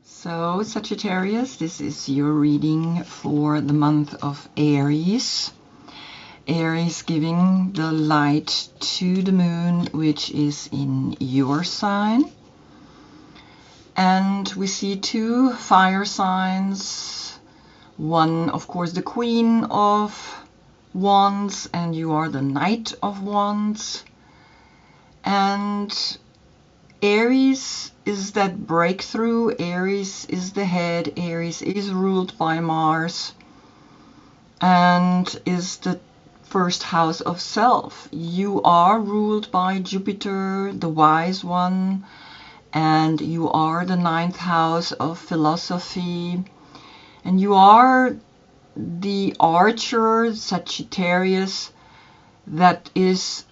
So, Sagittarius, this is your reading for the month of Aries. Aries giving the light to the moon, which is in your sign. And we see two fire signs. One, of course, the Queen of Wands, and you are the Knight of Wands. And Aries is that breakthrough. Aries is the head. Aries is ruled by Mars and is the first house of self. You are ruled by Jupiter, the wise one, and you are the ninth house of philosophy, and you are the archer, Sagittarius, that is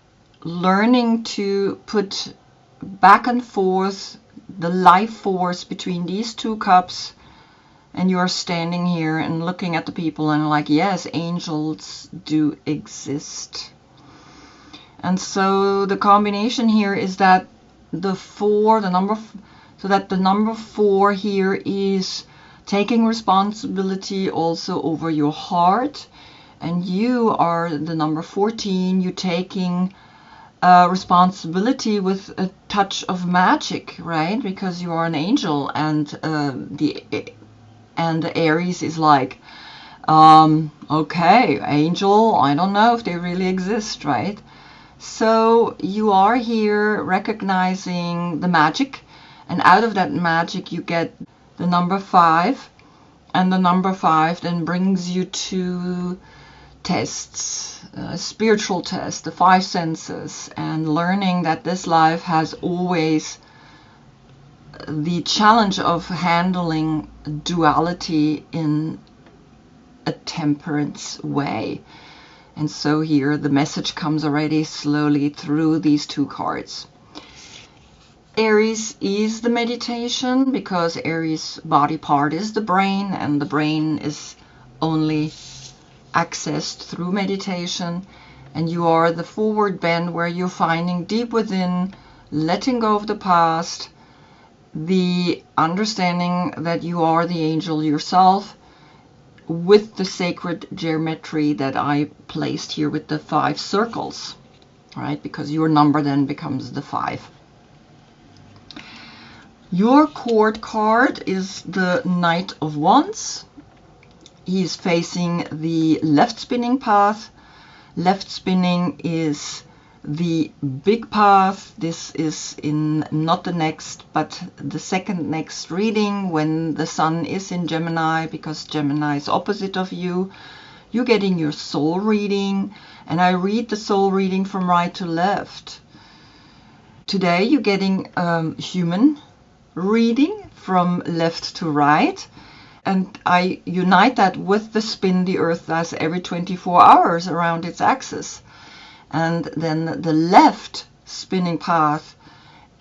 learning to put back and forth the life force between these two cups. And you are standing here and looking at the people and like, yes, angels do exist. And so the combination here is that the number 4 here is taking responsibility also over your heart. And you are the number 14, you taking responsibility with a touch of magic, right? Because you are an angel, and the Aries is like, okay, angel, I don't know if they really exist, right? So you are here recognizing the magic, and out of that magic you get the number 5, and the number 5 then brings you to tests, spiritual tests, the 5 senses, and learning that this life has always the challenge of handling duality in a temperance way. And so here the message comes already slowly through these two cards. Aries is the meditation, because Aries body part is the brain, and the brain is only accessed through meditation. And you are the forward bend, where you're finding deep within, letting go of the past, the understanding that you are the angel yourself, with the sacred geometry that I placed here with the 5 circles, right? Because your number then becomes the 5. Your court card is the Knight of Wands. He is facing the left spinning path. Left spinning is the big path. This is in not the next, but the second next reading, when the sun is in Gemini, because Gemini is opposite of you. You're getting your soul reading, and I read the soul reading from right to left. Today you're getting human reading from left to right. And I unite that with the spin the Earth does every 24 hours around its axis. And then the left spinning path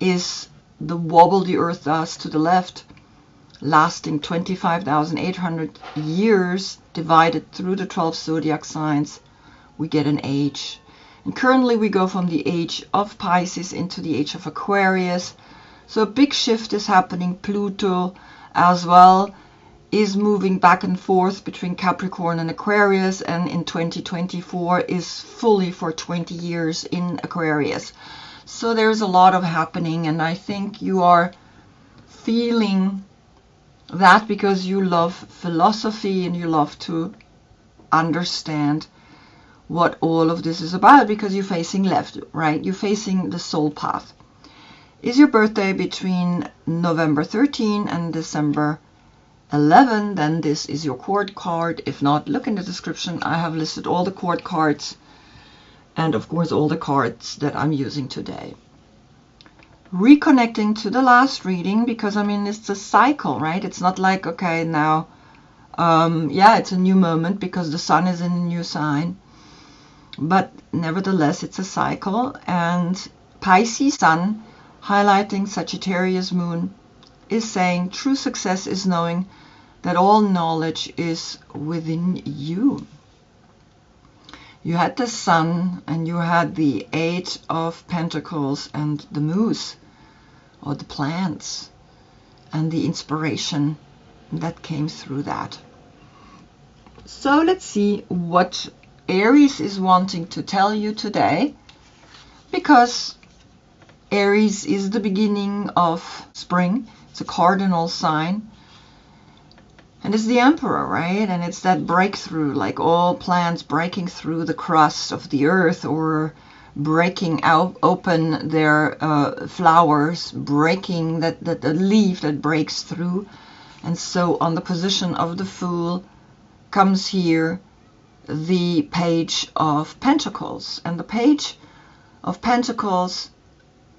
is the wobble the Earth does to the left, lasting 25,800 years, divided through the 12 zodiac signs. We get an age. And currently we go from the age of Pisces into the age of Aquarius. So a big shift is happening. Pluto as well is moving back and forth between Capricorn and Aquarius, and in 2024 is fully for 20 years in Aquarius. So there's a lot of happening, and I think you are feeling that because you love philosophy and you love to understand what all of this is about, because you're facing left, right? You're facing the soul path. Is your birthday between November 13 and December 11, then this is your court card. If not, look in the description. I have listed all the court cards, and of course all the cards that I'm using today. Reconnecting to the last reading, because I mean it's a cycle, right? It's not like, okay, now it's a new moment because the sun is in a new sign, but nevertheless it's a cycle. And Pisces Sun highlighting Sagittarius Moon is saying true success is knowing that all knowledge is within you. You had the sun, and you had the 8 of Pentacles and the moose, or the plants. and the inspiration that came through that. So let's see what Aries is wanting to tell you today, because Aries is the beginning of spring. It's a cardinal sign. And it's the Emperor, right? And it's that breakthrough, like all plants breaking through the crust of the earth, or breaking out open their flowers, breaking that leaf that breaks through. And so on the position of the Fool comes here the Page of Pentacles. And the Page of Pentacles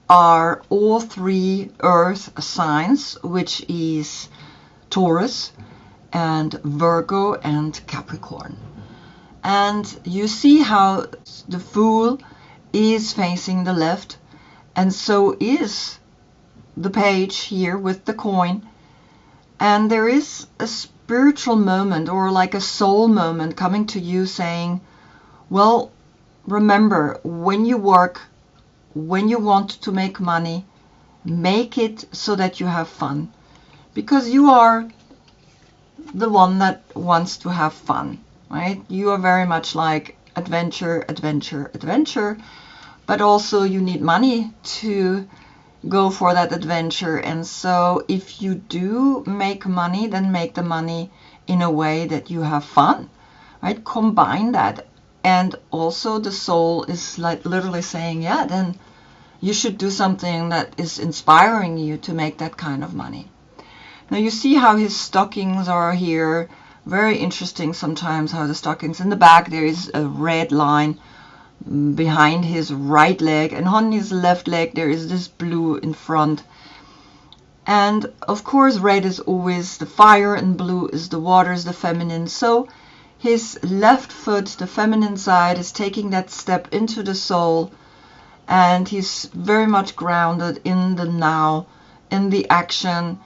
are all three earth signs, which is Taurus and Virgo and Capricorn. And you see how the Fool is facing the left, and so is the Page here with the coin. And there is a spiritual moment, or like a soul moment, coming to you saying, well, remember, when you work, when you want to make money, make it so that you have fun, because you are the one that wants to have fun, right? You are very much like adventure, adventure, adventure, but also you need money to go for that adventure. And so if you do make money, then make the money in a way that you have fun, right? Combine that. And also the soul is like literally saying, yeah, then you should do something that is inspiring you to make that kind of money. Now you see how his stockings are here. Very interesting sometimes how the stockings in the back, there is a red line behind his right leg, and on his left leg there is this blue in front. And of course red is always the fire and blue is the water, is the feminine. So his left foot, the feminine side, is taking that step into the soul, and he's very much grounded in the now, in the action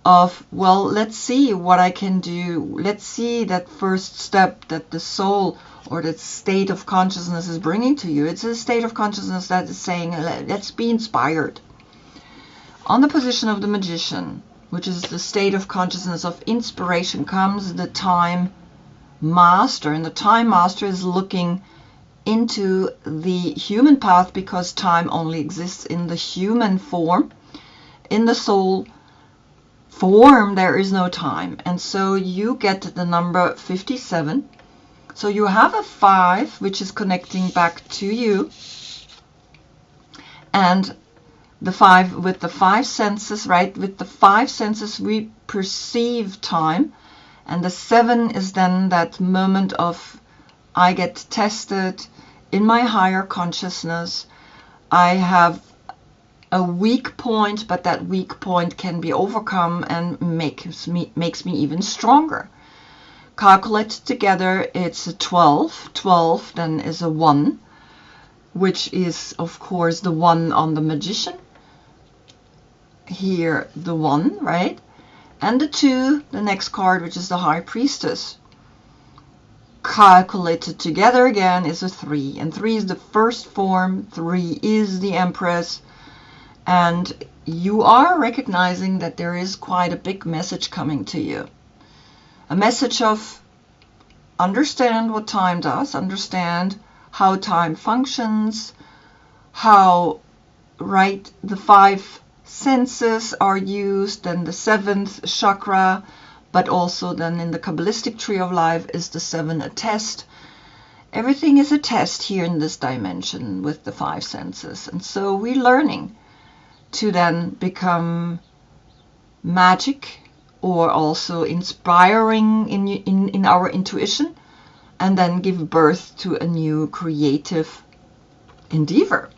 of, well, let's see what I can do. Let's see that first step that the soul or that state of consciousness is bringing to you. It's a state of consciousness that is saying, let's be inspired. On the position of the Magician, which is the state of consciousness of inspiration, comes the Time Master. And the Time Master is looking into the human path, because time only exists in the human form. In the soul form, there is no time. And so you get the number 57. So you have a 5, which is connecting back to you. And the 5 with the 5 senses, right? With the 5 senses, we perceive time. And the 7 is then that moment of, I get tested in my higher consciousness. I have a weak point, but that weak point can be overcome and makes me even stronger. Calculated together, it's a 12. 12 then is a 1, which is of course the 1 on the Magician. Here the 1, right? And the 2, the next card, which is the High Priestess. Calculated together again is a 3, and 3 is the first form. 3 is the Empress. And you are recognizing that there is quite a big message coming to you. A message of understand what time does, understand how time functions, how, right, the 5 senses are used, and the 7th chakra, but also then in the Kabbalistic tree of life is the 7 a test. Everything is a test here in this dimension with the 5 senses. And so we're learning to then become magic, or also inspiring in our intuition, and then give birth to a new creative endeavor.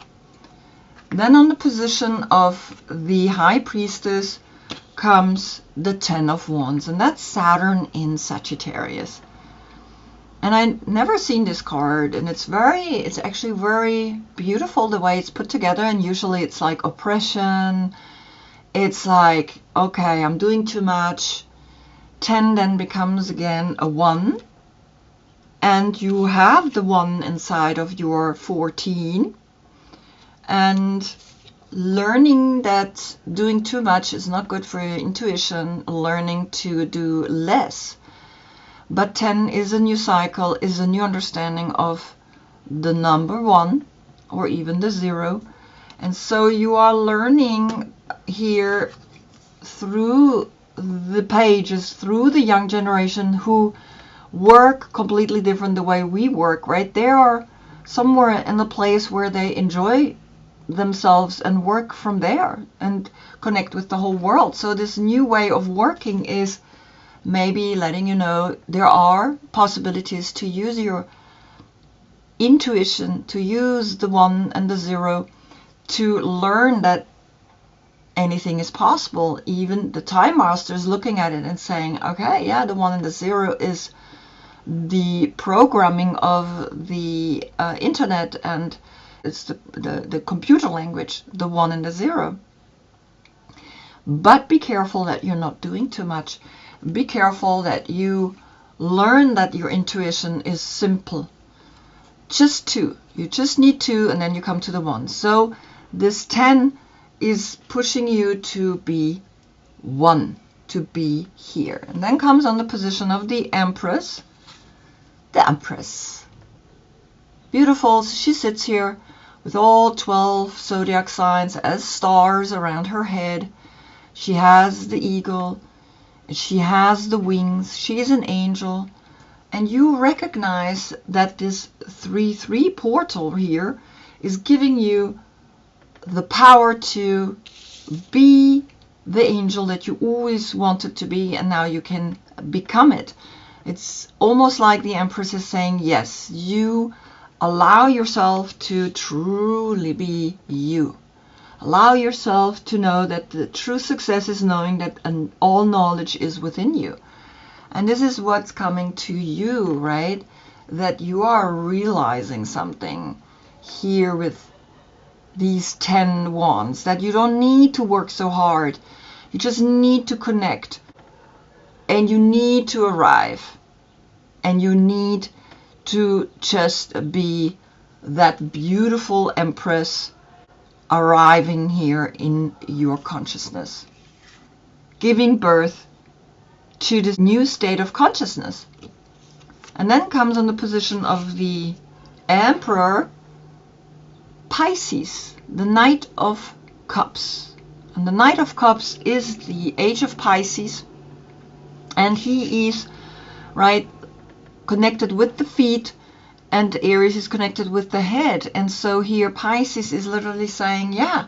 Then on the position of the High Priestess comes the 10 of Wands, and that's Saturn in Sagittarius. And I never seen this card, and it's actually very beautiful the way it's put together. And usually it's like oppression. It's like, okay, I'm doing too much. 10 then becomes again a 1. And you have the 1 inside of your 14. And learning that doing too much is not good for your intuition, learning to do less. But 10 is a new cycle, is a new understanding of the number 1 or even the 0. And so you are learning here through the pages, through the young generation who work completely different the way we work, right? They are somewhere in a place where they enjoy themselves and work from there and connect with the whole world. So this new way of working is maybe letting you know there are possibilities to use your intuition, to use the 1 and the 0, to learn that anything is possible. Even the Time Master is looking at it and saying, okay, yeah, the 1 and the 0 is the programming of the internet, and it's the computer language, the 1 and the 0. But be careful that you're not doing too much. Be careful that you learn that your intuition is simple. Just 2. You just need 2, and then you come to the 1. So this 10 is pushing you to be 1, to be here. And then comes on the position of the Empress. The Empress. Beautiful. So she sits here with all 12 zodiac signs as stars around her head. She has the eagle. She has the wings. She is an angel. And you recognize that this 3-3 portal here is giving you the power to be the angel that you always wanted to be, and now you can become it. It's almost like the Empress is saying, yes, you allow yourself to truly be you. Allow yourself to know that the true success is knowing that all knowledge is within you. And this is what's coming to you, right? That you are realizing something here with these 10 wands, that you don't need to work so hard. You just need to connect. And you need to arrive. And you need to just be that beautiful Empress arriving here in your consciousness, giving birth to this new state of consciousness. And then comes on the position of the Emperor, Pisces, the Knight of Cups. And the Knight of Cups is the age of Pisces, and he is right connected with the feet, and Aries is connected with the head. And so here Pisces is literally saying, yeah,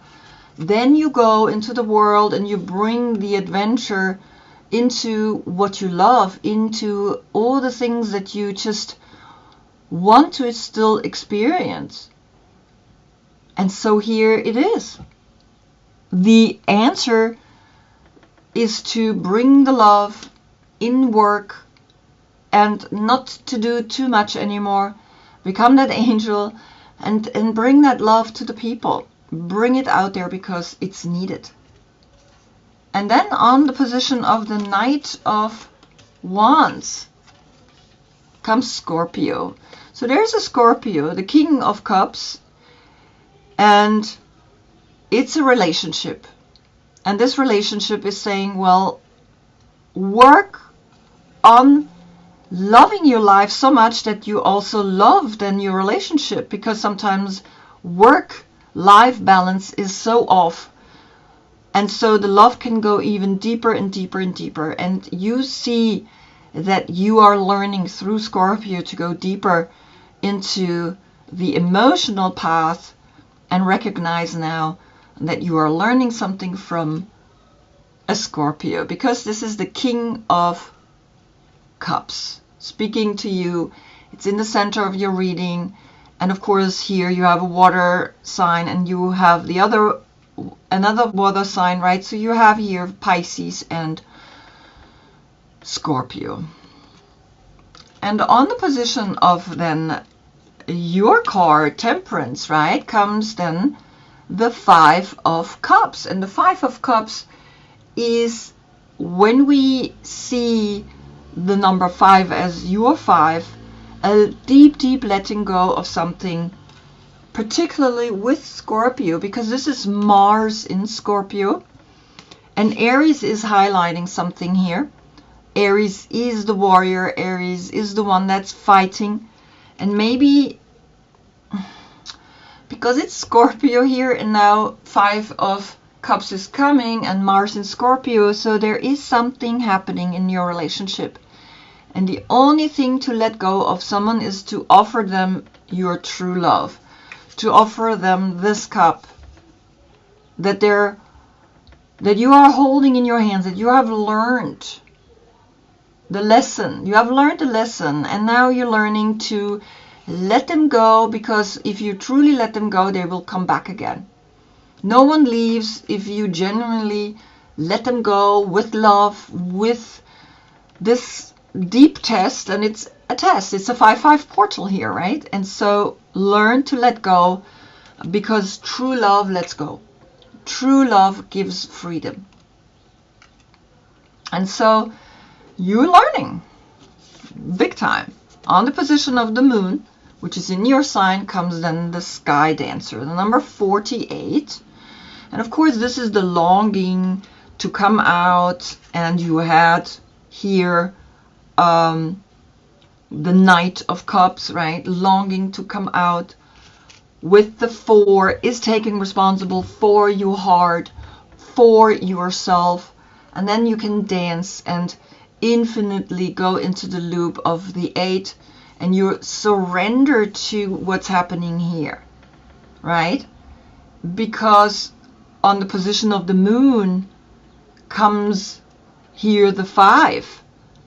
then you go into the world and you bring the adventure into what you love, into all the things that you just want to still experience. And so here it is. The answer is to bring the love in work and not to do too much anymore. Become that angel and bring that love to the people. Bring it out there because it's needed. And then on the position of the Knight of Wands comes Scorpio. So there's a Scorpio, the King of Cups, and it's a relationship. And this relationship is saying, well, work on loving your life so much that you also love then your relationship, because sometimes work-life balance is so off. And so the love can go even deeper and deeper and deeper. And you see that you are learning through Scorpio to go deeper into the emotional path and recognize now that you are learning something from a Scorpio, because this is the King of Cups speaking to you. It's in the center of your reading. And of course here you have a water sign and you have another water sign, right? So you have here Pisces and Scorpio. And on the position of then your card, Temperance, right, comes then the 5 of Cups. And the 5 of Cups is when we see the number 5 as your 5, a deep, deep letting go of something particularly with Scorpio, because this is Mars in Scorpio, and Aries is highlighting something here. Aries is the warrior, Aries is the one that's fighting, and maybe because it's Scorpio here, and now 5 of Cups is coming, and Mars in Scorpio, so there is something happening in your relationship. And the only thing to let go of someone is to offer them your true love, to offer them this cup that you are holding in your hands, that you have learned the lesson. You have learned the lesson, and now you're learning to let them go, because if you truly let them go, they will come back again. No one leaves if you genuinely let them go with love, with this deep test. And it's a test, it's a 5-5 portal here, right? And so learn to let go, because true love lets go. True love gives freedom. And so you're learning big time. On the position of the moon, which is in your sign, comes then the sky dancer, the number 48. And of course, this is the longing to come out, and you had here the Knight of Cups, right? Longing to come out. With the 4 is taking responsible for your heart, for yourself, and then you can dance and infinitely go into the loop of the 8, and you surrender to what's happening here, right? Because on the position of the moon comes here the 5,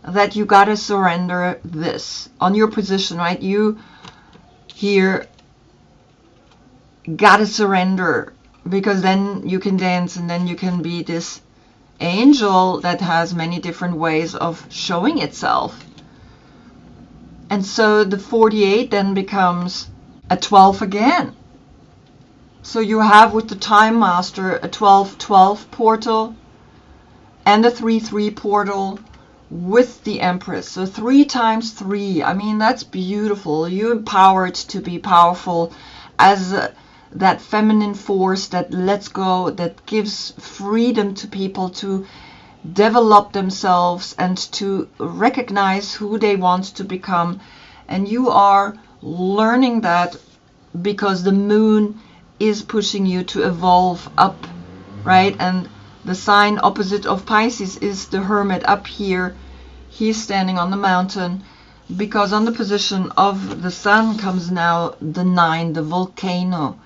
that you gotta surrender this. On your position, right? You here gotta surrender, because then you can dance, and then you can be this angel that has many different ways of showing itself. And so the 48 then becomes a 12 again. So you have with the Time Master a 12-12 portal and a 3-3 portal with the Empress. So 3 times 3. I mean, that's beautiful. You're empowered to be powerful as that feminine force that lets go, that gives freedom to people to develop themselves and to recognize who they want to become. And you are learning that because the moon is pushing you to evolve up, right? And the sign opposite of Pisces is the Hermit up here. He's standing on the mountain, because on the position of the Sun comes now the 9, the volcano.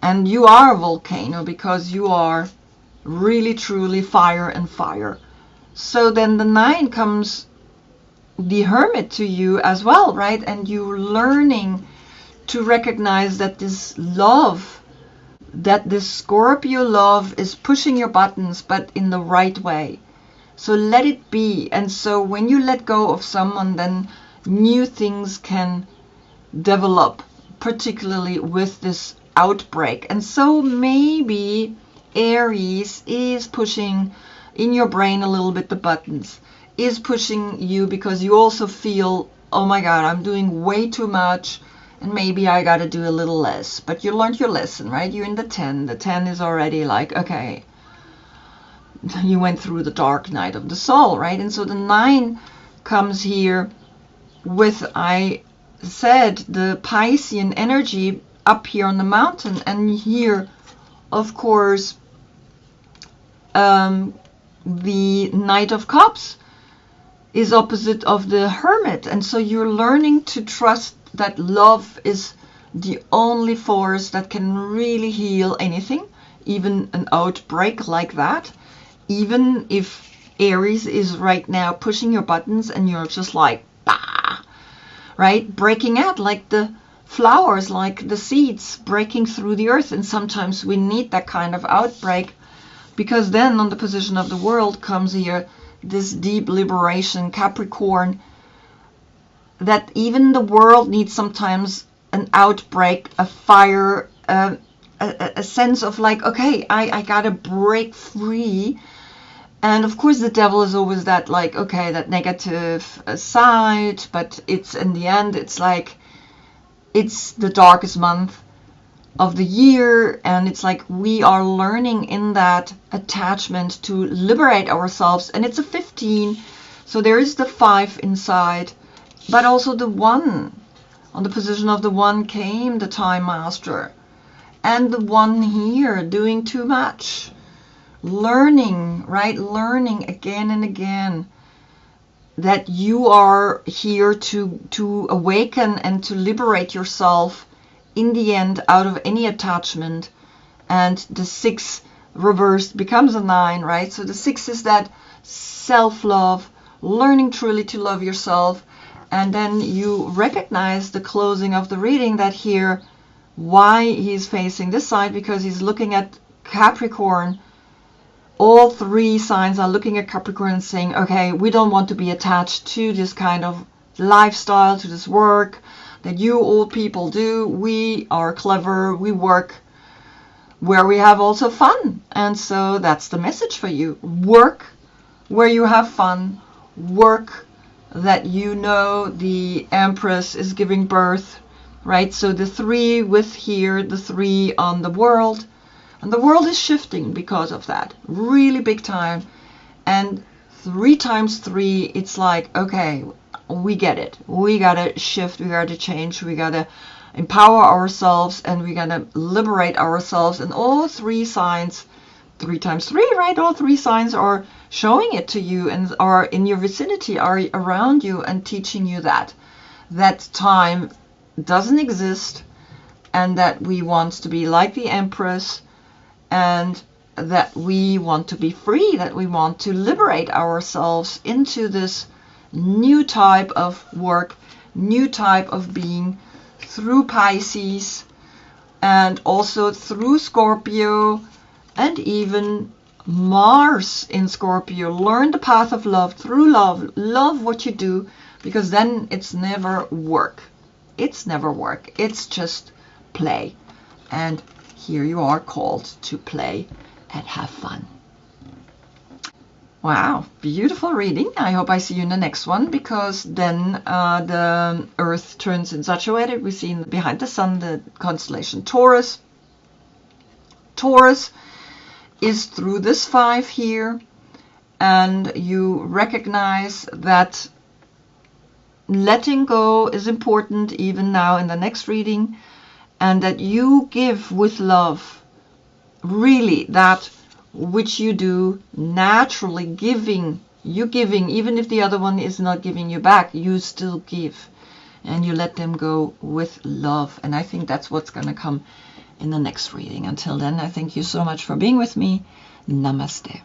And you are a volcano, because you are really truly fire and fire. So then the 9 comes the Hermit to you as well, right? And you're learning to recognize that this love, that this Scorpio love is pushing your buttons, but in the right way. So let it be. And so when you let go of someone, then new things can develop, particularly with this outbreak. And so maybe Aries is pushing in your brain a little bit the buttons, is pushing you, because you also feel, oh my God, I'm doing way too much, and maybe I got to do a little less. But you learned your lesson, right? You're in the 10. The 10 is already like, okay, you went through the dark night of the soul, right? And so the 9 comes here with, I said, the Piscean energy up here on the mountain. And here, of course, the Knight of Cups is opposite of the Hermit. And so you're learning to trust that love is the only force that can really heal anything, even an outbreak like that. Even if Aries is right now pushing your buttons and you're just like, bah, right? Breaking out like the flowers, like the seeds breaking through the earth. And sometimes we need that kind of outbreak, because then on the position of the world comes here this deep liberation, Capricorn, that even the world needs sometimes an outbreak, a fire, a sense of like, okay, I gotta break free. And of course the devil is always that like, okay, that negative side, but it's in the end, it's like, it's the darkest month of the year, and it's like we are learning in that attachment to liberate ourselves. And it's a 15, so there is the 5 inside, but also the 1. On the position of the 1 came the Time Master, and the 1 here doing too much, learning, right? Learning again and again that you are here to awaken and to liberate yourself in the end out of any attachment. And the 6 reversed becomes a 9, right? So the 6 is that self-love, learning truly to love yourself. And then you recognize the closing of the reading that here, why he's facing this side, because he's looking at Capricorn. All 3 signs are looking at Capricorn and saying, okay, we don't want to be attached to this kind of lifestyle, to this work that you old people do. We are clever, we work where we have also fun. And so that's the message for you. Work where you have fun. Work that you know the Empress is giving birth, right? So the 3 with here, the 3 on the world. And the world is shifting because of that. Really big time. And 3 times 3, it's like, okay, we get it. We gotta shift, we gotta change, we gotta empower ourselves, and we gotta liberate ourselves. And all 3 signs, 3 times 3, right? All 3 signs are showing it to you and are in your vicinity, are around you, and teaching you that time doesn't exist, and that we want to be like the Empress, and that we want to be free, that we want to liberate ourselves into this new type of work, new type of being, through Pisces and also through Scorpio, and even Mars in Scorpio. Learn the path of love through love. Love what you do, because then it's never work. It's never work. It's just play. And here you are called to play and have fun. Wow, beautiful reading. I hope I see you in the next one, because then the Earth turns in such a way that we see behind the Sun the constellation Taurus. Taurus is through this 5 here, and you recognize that letting go is important even now in the next reading, and that you give with love, really that which you do naturally, giving, even if the other one is not giving you back, you still give, and you let them go with love. And I think that's what's going to come in the next reading. Until then, I thank you so much for being with me. Namaste.